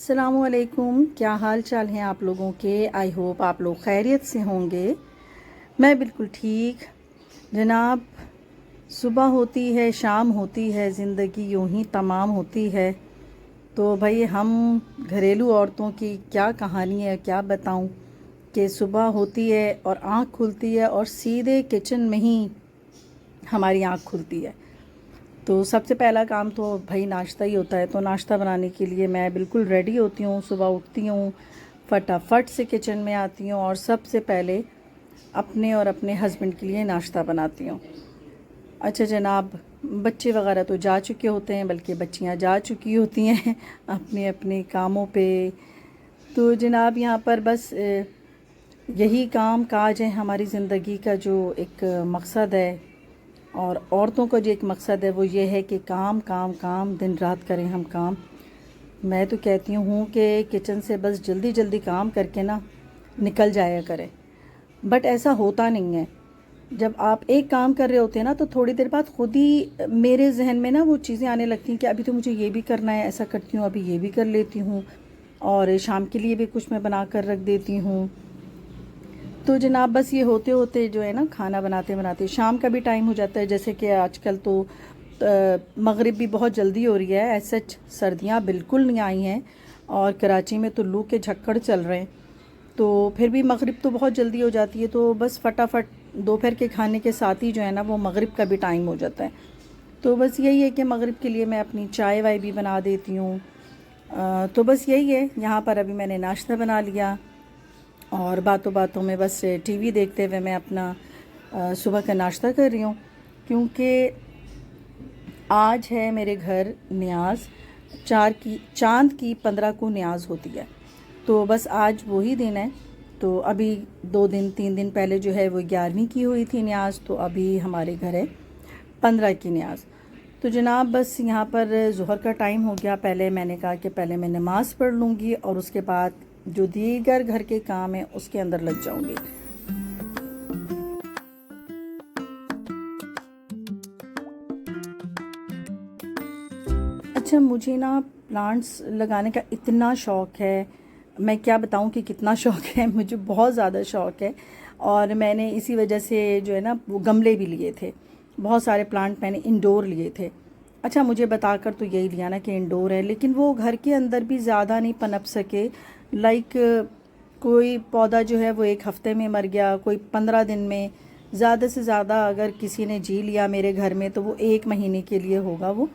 अस्सलामुअलैकुम। क्या हाल चाल हैं आप लोगों के। आई होप आप लोग खैरियत से होंगे। मैं बिल्कुल ठीक जनाब। सुबह होती है, शाम होती है, ज़िंदगी यूं ही तमाम होती है। तो भाई हम घरेलू औरतों की क्या कहानी है, क्या बताऊं कि सुबह होती है और आँख खुलती है और सीधे किचन में ही हमारी आँख खुलती है। तो सबसे पहला काम तो भाई नाश्ता ही होता है। तो नाश्ता बनाने के लिए मैं बिल्कुल रेडी होती हूँ, सुबह उठती हूँ, फटाफट से किचन में आती हूँ और सबसे पहले अपने और अपने हस्बैंड के लिए नाश्ता बनाती हूँ। अच्छा जनाब, बच्चे वगैरह तो जा चुके होते हैं, बल्कि बच्चियाँ जा चुकी होती हैं अपने अपने कामों पे। तो जनाब यहाँ पर बस यही काम काज है हमारी ज़िंदगी का, जो एक मकसद है। और औरतों का जो एक मकसद है वो ये है कि काम काम काम, दिन रात करें हम काम। मैं तो कहती हूँ कि किचन से बस जल्दी जल्दी काम करके ना निकल जाया करें, बट ऐसा होता नहीं है। जब आप एक काम कर रहे होते हैं ना, तो थोड़ी देर बाद खुद ही मेरे जहन में ना वो चीज़ें आने लगती हैं कि अभी तो मुझे ये भी करना है, ऐसा करती हूँ, अभी ये भी कर लेती हूँ और शाम के लिए भी कुछ मैं बना कर रख देती हूँ। तो जनाब बस ये होते होते जो है ना, खाना बनाते बनाते शाम का भी टाइम हो जाता है। जैसे कि आजकल तो मगरिब भी बहुत जल्दी हो रही है। ऐसे सर्दियाँ बिल्कुल नहीं आई हैं और कराची में तो लू के झक्कड़ चल रहे हैं। तो फिर भी मगरिब तो बहुत जल्दी हो जाती है। तो बस फटाफट दोपहर के खाने के साथ ही जो है ना, वो मगरिब का भी टाइम हो जाता है। तो बस यही है कि मगरिब के लिए मैं अपनी चाय वाय भी बना देती हूँ। तो बस यही है। यहाँ पर अभी मैंने नाश्ता बना लिया और बातों बातों में बस टीवी देखते हुए मैं अपना सुबह का नाश्ता कर रही हूँ, क्योंकि आज है मेरे घर न्याज। चांद की 15 को न्याज होती है। तो बस आज वही दिन है। तो अभी 2 दिन 3 दिन पहले जो है वो 11वीं की हुई थी न्याज, तो अभी हमारे घर है 15 की न्याज। तो जनाब बस यहाँ पर ज़ोहर का टाइम हो गया। पहले मैंने कहा कि पहले मैं नमाज़ पढ़ लूँगी और उसके बाद जो दीगर घर के काम है उसके अंदर लग जाऊँगी। अच्छा, मुझे ना प्लांट्स लगाने का इतना शौक़ है, मैं क्या बताऊँ कि कितना शौक़ है। मुझे बहुत ज़्यादा शौक़ है और मैंने इसी वजह से जो है ना, वो गमले भी लिए थे। बहुत सारे प्लांट मैंने इंडोर लिए थे। अच्छा, मुझे बताकर तो यही लिया ना कि इंडोर है, लेकिन वो घर के अंदर भी ज़्यादा नहीं पनप सके। लाइक कोई पौधा जो है वो 1 हफ्ते में मर गया, कोई 15 दिन में। ज़्यादा से ज़्यादा अगर किसी ने जी लिया मेरे घर में तो वो 1 महीने के लिए होगा वो।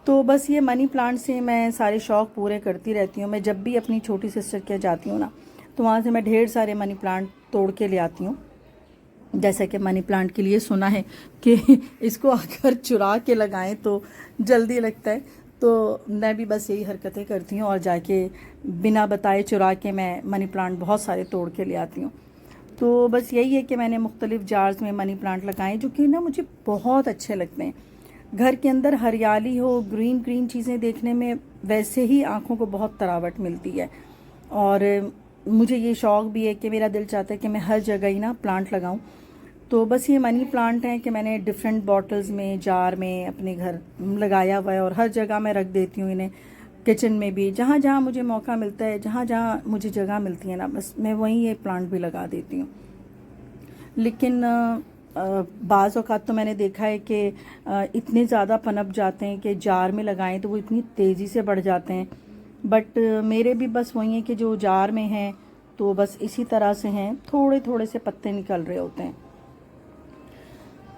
तो बस ये मनी प्लांट से मैं सारे शौक़ पूरे करती रहती हूँ। मैं जब भी अपनी छोटी सिस्टर के जाती हूँ ना, तो वहाँ से मैं ढेर सारे मनी प्लांट तोड़ के ले आती हूँ। जैसे कि मनी प्लांट के लिए सुना है कि इसको अगर चुरा के लगाएं तो जल्दी लगता है। तो मैं भी बस यही हरकतें करती हूँ और जाके बिना बताए चुरा के मैं मनी प्लांट बहुत सारे तोड़ के ले आती हूँ। तो बस यही है कि मैंने मुख्तलिफ़ जार्स में मनी प्लांट लगाए, जो कि ना मुझे बहुत अच्छे लगते हैं। घर के अंदर हरियाली हो, ग्रीन ग्रीन चीज़ें देखने में वैसे ही आँखों को बहुत तरावट मिलती है। और मुझे ये शौक़ भी है कि मेरा दिल चाहता है कि मैं हर जगह ही ना प्लांट लगाऊं। तो बस ये मनी प्लांट हैं कि मैंने डिफरेंट बॉटल्स में, जार में अपने घर लगाया हुआ है और हर जगह मैं रख देती हूँ इन्हें। किचन में भी जहाँ जहाँ मुझे मौका मिलता है, जहाँ जहाँ मुझे जगह मिलती है ना, बस मैं वहीं ये प्लांट भी लगा देती हूँ। लेकिन बाज़ औक़ात तो मैंने देखा है कि इतने ज़्यादा पनप जाते हैं कि जार में लगाएं तो वो इतनी तेज़ी से बढ़ जाते हैं। बट मेरे भी बस वही है कि जो जार में हैं तो बस इसी तरह से हैं, थोड़े थोड़े से पत्ते निकल रहे होते हैं।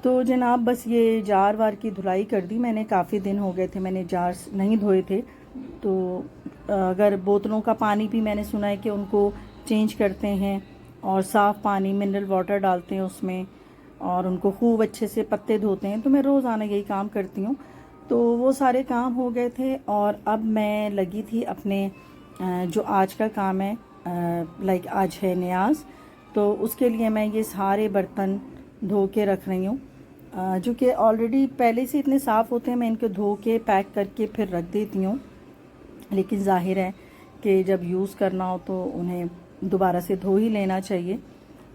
तो जनाब बस ये जार वार की धुलाई कर दी मैंने। काफ़ी दिन हो गए थे मैंने जार नहीं धोए थे। तो अगर बोतलों का पानी भी मैंने सुना है कि उनको चेंज करते हैं और साफ़ पानी, मिनरल वाटर डालते हैं उसमें और उनको खूब अच्छे से पत्ते धोते हैं। तो मैं रोज़ाना यही काम करती हूँ। तो वो सारे काम हो गए थे और अब मैं लगी थी अपने जो आज का काम है, लाइक आज है न्याज। तो उसके लिए मैं ये सारे बर्तन धो के रख रही हूँ, जो कि ऑलरेडी पहले से इतने साफ़ होते हैं। मैं इनको धो के पैक करके फिर रख देती हूँ, लेकिन ज़ाहिर है कि जब यूज़ करना हो तो उन्हें दोबारा से धो ही लेना चाहिए।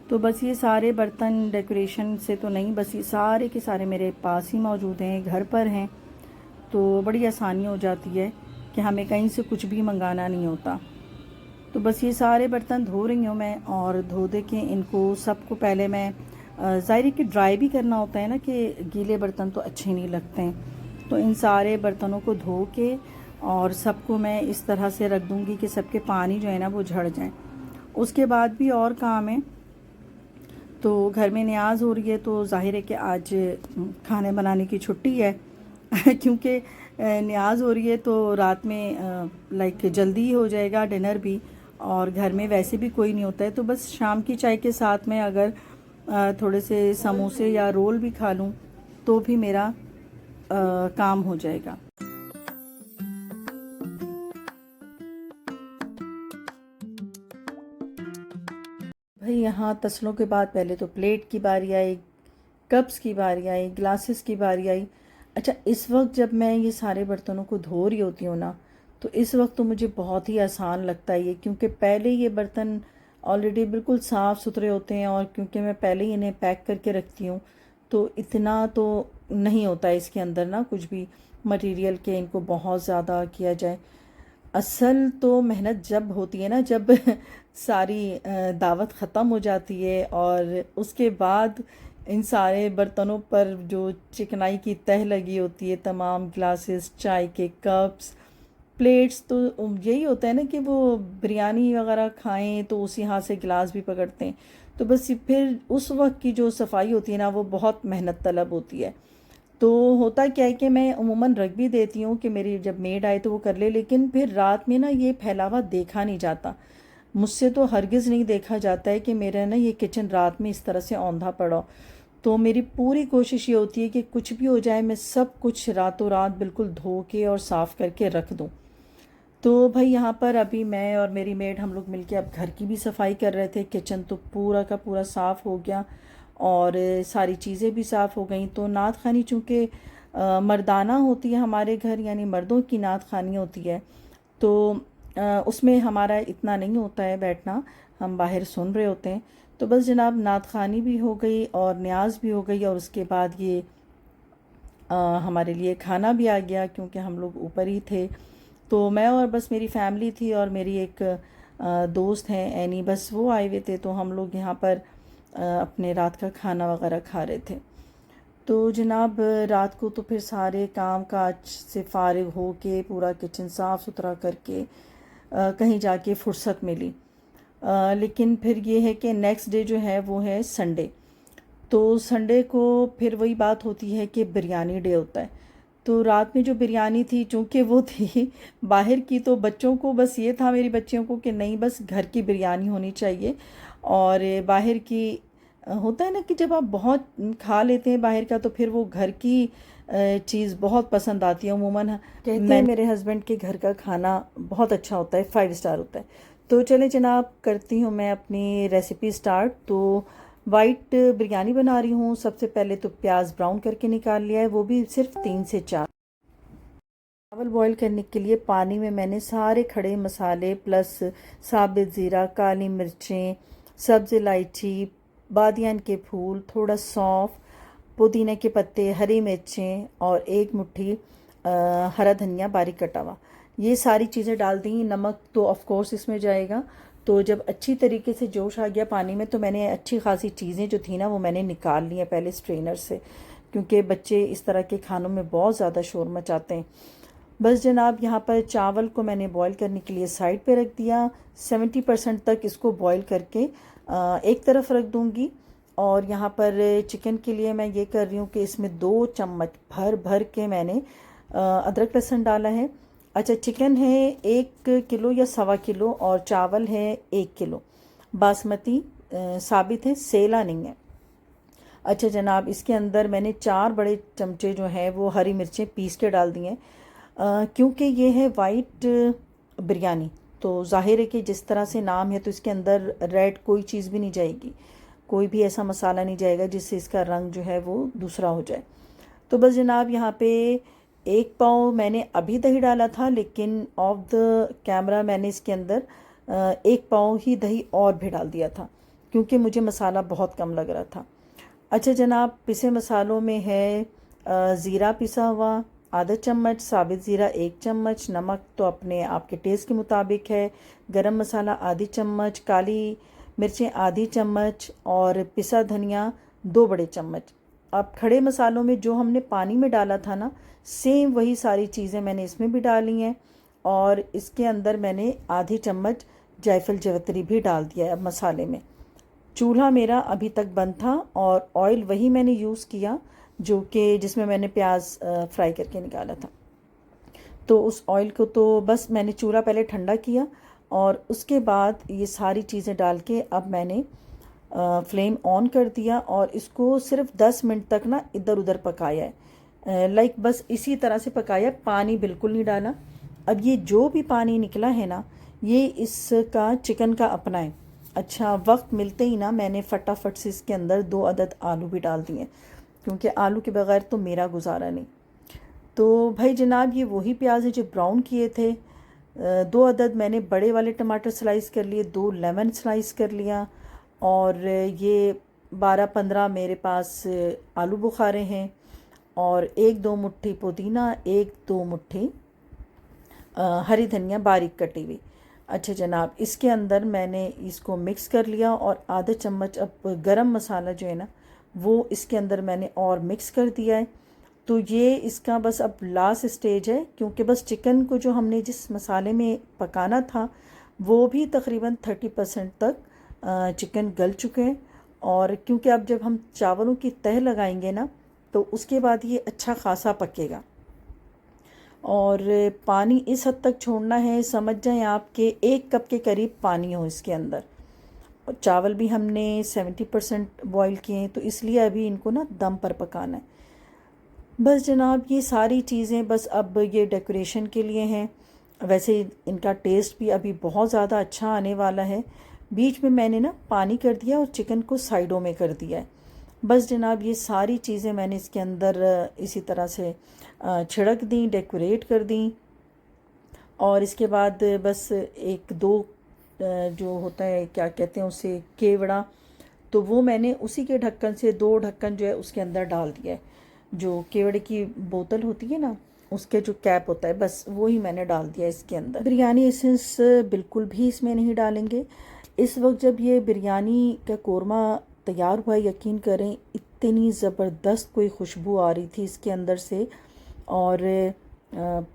तो बस ये सारे बर्तन डेकोरेशन से तो नहीं, बस ये सारे के सारे मेरे पास ही मौजूद हैं, घर पर हैं। तो बड़ी आसानी हो जाती है कि हमें कहीं से कुछ भी मंगाना नहीं होता। तो बस ये सारे बर्तन धो रही हूँ मैं, और धो दे के इनको सबको पहले मैं ज़ाहिर है कि ड्राई भी करना होता है ना, कि गीले बर्तन तो अच्छे नहीं लगते हैं। तो इन सारे बर्तनों को धो के और सबको मैं इस तरह से रख दूँगी कि सबके पानी जो है ना वो झड़ जाए। उसके बाद भी और काम है। तो घर में न्याज़ हो रही है, तो ज़ाहिर है कि आज खाने बनाने की छुट्टी है क्योंकि न्याज़ हो रही है तो रात में लाइक जल्दी हो जाएगा डिनर भी, और घर में वैसे भी कोई नहीं होता है। तो बस शाम की चाय के साथ में अगर थोड़े से समोसे या रोल भी खा लूँ तो भी मेरा काम हो जाएगा। भाई यहाँ तसलों के बाद पहले तो प्लेट की बारी आई, कप्स की बारी आई, ग्लासेस की बारी आई। अच्छा, इस वक्त जब मैं ये सारे बर्तनों को धो रही होती हूँ ना, तो इस वक्त तो मुझे बहुत ही आसान लगता है ये, क्योंकि पहले ये बर्तन ऑलरेडी बिल्कुल साफ़ सुथरे होते हैं, और क्योंकि मैं पहले ही इन्हें पैक करके रखती हूँ तो इतना तो नहीं होता है इसके अंदर ना कुछ भी मटेरियल के इनको बहुत ज़्यादा किया जाए। असल तो मेहनत जब होती है ना, जब सारी दावत ख़त्म हो जाती है और उसके बाद इन सारे बर्तनों पर जो चिकनाई की तह लगी होती है, तमाम ग्लासेस, चाय के कप्स, प्लेट्स, तो यही होता है ना कि वो बिरयानी वगैरह खाएं तो उसी हाथ से गिलास भी पकड़ते हैं। तो बस फिर उस वक्त की जो सफाई होती है ना वो बहुत मेहनत तलब होती है। तो होता क्या है कि मैं उमूमन रख भी देती हूँ कि मेरी जब मेड आए तो वो कर ले, लेकिन फिर रात में ना ये फैलावा देखा नहीं जाता। मुझसे तो हरगिज़ नहीं देखा जाता है कि मेरा ना ये किचन रात में इस तरह से औंधा पड़ा हो। तो मेरी पूरी कोशिश ये होती है कि कुछ भी हो जाए मैं सब कुछ रातों रात बिल्कुल धो के और साफ़ करके रख दूँ। तो भाई यहाँ पर अभी मैं और मेरी मेड हम लोग मिलके अब घर की भी सफाई कर रहे थे। किचन तो पूरा का पूरा साफ़ हो गया और सारी चीज़ें भी साफ़ हो गई। तो नात खानी चूँकि मर्दाना होती है हमारे घर, यानी मर्दों की नात खानी होती है, तो उसमें हमारा इतना नहीं होता है बैठना, हम बाहर सुन रहे होते हैं। तो बस जनाब नात खानी भी हो गई और न्याज भी हो गई, और उसके बाद ये हमारे लिए खाना भी आ गया क्योंकि हम लोग ऊपर ही थे। तो मैं और बस मेरी फैमिली थी और मेरी एक दोस्त हैं एनी, बस वो आए हुए थे। तो हम लोग यहाँ पर अपने रात का खाना वगैरह खा रहे थे। तो जनाब रात को तो फिर सारे काम काज से फारिग हो के पूरा किचन साफ़ सुथरा करके कहीं जाके फुर्सत मिली। लेकिन फिर ये है कि नेक्स्ट डे जो है वो है संडे। तो संडे को फिर वही बात होती है कि बिरयानी डे होता है। तो रात में जो बिरयानी थी चूँकि वो थी बाहर की, तो बच्चों को बस ये था, मेरी बच्चियों को, कि नहीं बस घर की बिरयानी होनी चाहिए। और बाहर की होता है ना कि जब आप बहुत खा लेते हैं बाहर का तो फिर वो घर की चीज़ बहुत पसंद आती है। अमूमन कहते हैं मेरे हस्बैंड के घर का खाना बहुत अच्छा होता है, 5 स्टार होता है। तो चले जनाब करती हूँ मैं अपनी रेसिपी स्टार्ट। तो वाइट बिरयानी बना रही हूँ। सबसे पहले तो प्याज ब्राउन करके निकाल लिया है, वो भी सिर्फ 3 से 4। चावल बॉईल करने के लिए पानी में मैंने सारे खड़े मसाले प्लस साबित ज़ीरा, काली मिर्चें, सब्ज़ इलायची, बादियान के फूल, थोड़ा सौंफ, पुदीने के पत्ते, हरी मिर्चें और एक मुट्ठी हरा धनिया बारीक कटा हुआ, ये सारी चीज़ें डाल दी। नमक तो ऑफ कोर्स इसमें जाएगा। तो जब अच्छी तरीके से जोश आ गया पानी में तो मैंने अच्छी खासी चीज़ें जो थी ना वो मैंने निकाल ली हैं पहले स्ट्रेनर से, क्योंकि बच्चे इस तरह के खानों में बहुत ज़्यादा शोर मचाते हैं। बस जनाब यहाँ पर चावल को मैंने बॉईल करने के लिए साइड पे रख दिया। 70% तक इसको बॉईल करके एक तरफ रख दूँगी। और यहाँ पर चिकन के लिए मैं ये कर रही हूँ कि इसमें 2 चम्मच भर भर के मैंने अदरक लहसुन डाला है। अच्छा, चिकन है 1 किलो या 1.25 किलो और चावल है 1 किलो बासमती, साबित है, सेला नहीं है। अच्छा जनाब, इसके अंदर मैंने 4 बड़े चमचे जो हैं वो हरी मिर्चें पीस के डाल दी हैं। क्योंकि ये है वाइट बिरयानी, तो जाहिर है कि जिस तरह से नाम है तो इसके अंदर रेड कोई चीज़ भी नहीं जाएगी, कोई भी ऐसा मसाला नहीं जाएगा जिससे इसका रंग जो है वो दूसरा हो जाए। तो बस जनाब यहाँ पे 1 पाव मैंने अभी दही डाला था, लेकिन ऑफ द कैमरा मैंने इसके अंदर 1 पाव ही दही और भी डाल दिया था क्योंकि मुझे मसाला बहुत कम लग रहा था। अच्छा जनाब, पिसे मसालों में है ज़ीरा पिसा हुआ, आधा चम्मच, साबित ज़ीरा 1 चम्मच, नमक तो अपने आपके टेस्ट के मुताबिक है, गरम मसाला आधी चम्मच, काली मिर्चें आधी चम्मच और पिसा धनिया 2 बड़े चम्मच। अब खड़े मसालों में जो हमने पानी में डाला था ना, सेम वही सारी चीज़ें मैंने इसमें भी डाली हैं और इसके अंदर मैंने आधी चम्मच जायफल जवित्री भी डाल दिया है अब मसाले में। चूल्हा मेरा अभी तक बंद था और ऑयल वही मैंने यूज़ किया जो कि जिसमें मैंने प्याज फ्राई करके निकाला था। तो उस ऑयल को तो बस मैंने चूल्हा पहले ठंडा किया और उसके बाद ये सारी चीज़ें डाल के अब मैंने फ्लेम ऑन कर दिया और इसको सिर्फ 10 मिनट तक ना इधर उधर पकाया है। लाइक बस इसी तरह से पकाया, पानी बिल्कुल नहीं डाला। अब ये जो भी पानी निकला है ना, ये इसका चिकन का अपना है। अच्छा, वक्त मिलते ही ना मैंने फटाफट से इसके अंदर 2 अदद आलू भी डाल दिए, क्योंकि आलू के बगैर तो मेरा गुजारा नहीं। तो भाई जनाब, ये वही प्याज है जो ब्राउन किए थे। 2 अदद मैंने बड़े वाले टमाटर स्लाइस कर लिए, 2 लेमन स्लाइस कर लिया और ये 12-15 मेरे पास आलू बुखारे हैं और 1-2 मुट्ठी पुदीना, 1-2 मुट्ठी हरी धनिया बारीक कटी हुई। अच्छा जनाब, इसके अंदर मैंने इसको मिक्स कर लिया और आधा चम्मच अब गरम मसाला जो है ना वो इसके अंदर मैंने और मिक्स कर दिया है। तो ये इसका बस अब लास्ट स्टेज है, क्योंकि बस चिकन को जो हमने जिस मसाले में पकाना था वो भी तकरीबन 30% तक चिकन गल चुके हैं। और क्योंकि अब जब हम चावलों की तह लगाएंगे ना तो उसके बाद ये अच्छा खासा पकेगा और पानी इस हद तक छोड़ना है, समझ जाएं आप कि 1 कप के करीब पानी हो इसके अंदर। और चावल भी हमने 70% बॉईल किए हैं, तो इसलिए अभी इनको ना दम पर पकाना है। बस जनाब, ये सारी चीज़ें बस अब ये डेकोरेशन के लिए हैं। वैसे इनका टेस्ट भी अभी बहुत ज़्यादा अच्छा आने वाला है। बीच में मैंने ना पानी कर दिया और चिकन को साइडों में कर दिया है। बस जनाब, ये सारी चीज़ें मैंने इसके अंदर इसी तरह से छिड़क दी, डेकोरेट कर दी और इसके बाद बस 1-2 जो होता है, क्या कहते हैं उसे, केवड़ा, तो वो मैंने उसी के ढक्कन से 2 ढक्कन जो है उसके अंदर डाल दिया है। जो केवड़े की बोतल होती है ना, उसके जो कैप होता है, बस वो ही मैंने डाल दिया इसके अंदर। बिरयानी एसेंस बिल्कुल भी इसमें नहीं डालेंगे। इस वक्त जब ये बिरयानी का कोरमा तैयार हुआ, यकीन करें इतनी ज़बरदस्त कोई खुशबू आ रही थी इसके अंदर से, और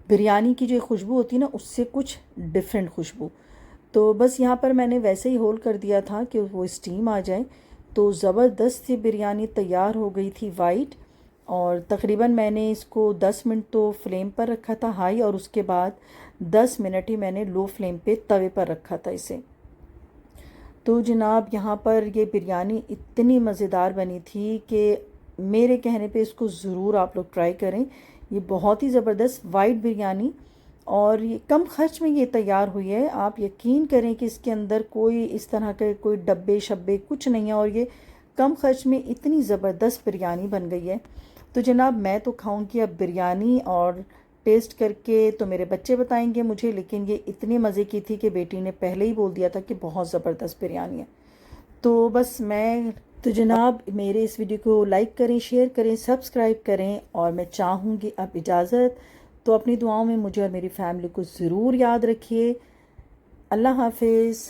बिरयानी की जो खुशबू होती है ना उससे कुछ डिफरेंट खुशबू। तो बस यहाँ पर मैंने वैसे ही होल कर दिया था कि वो स्टीम आ जाए। तो ज़बरदस्त सी बिरयानी तैयार हो गई थी वाइट, और तकरीबन मैंने इसको 10 मिनट तो फ्लेम पर रखा था हाई, और उसके बाद 10 मिनट ही मैंने लो फ्लेम पे तवे पर रखा था इसे। तो जनाब, यहाँ पर ये बिरयानी इतनी मज़ेदार बनी थी कि मेरे कहने पे इसको ज़रूर आप लोग ट्राई करें। ये बहुत ही ज़बरदस्त वाइट बिरयानी, और ये कम खर्च में ये तैयार हुई है। आप यकीन करें कि इसके अंदर कोई इस तरह के कोई डब्बे शब्बे कुछ नहीं है, और ये कम खर्च में इतनी ज़बरदस्त बिरयानी बन गई है। तो जनाब, मैं तो खाऊंगी अब बिरयानी, और टेस्ट करके तो मेरे बच्चे बताएंगे मुझे, लेकिन ये इतनी मज़े की थी कि बेटी ने पहले ही बोल दिया था कि बहुत ज़बरदस्त बिरयानी है। तो बस तो जनाब, मेरे इस वीडियो को लाइक करें, शेयर करें, सब्सक्राइब करें, और मैं चाहूँगी अब इजाज़त। तो अपनी दुआओं में मुझे और मेरी फैमिली को ज़रूर याद रखिए। अल्लाह हाफिज़।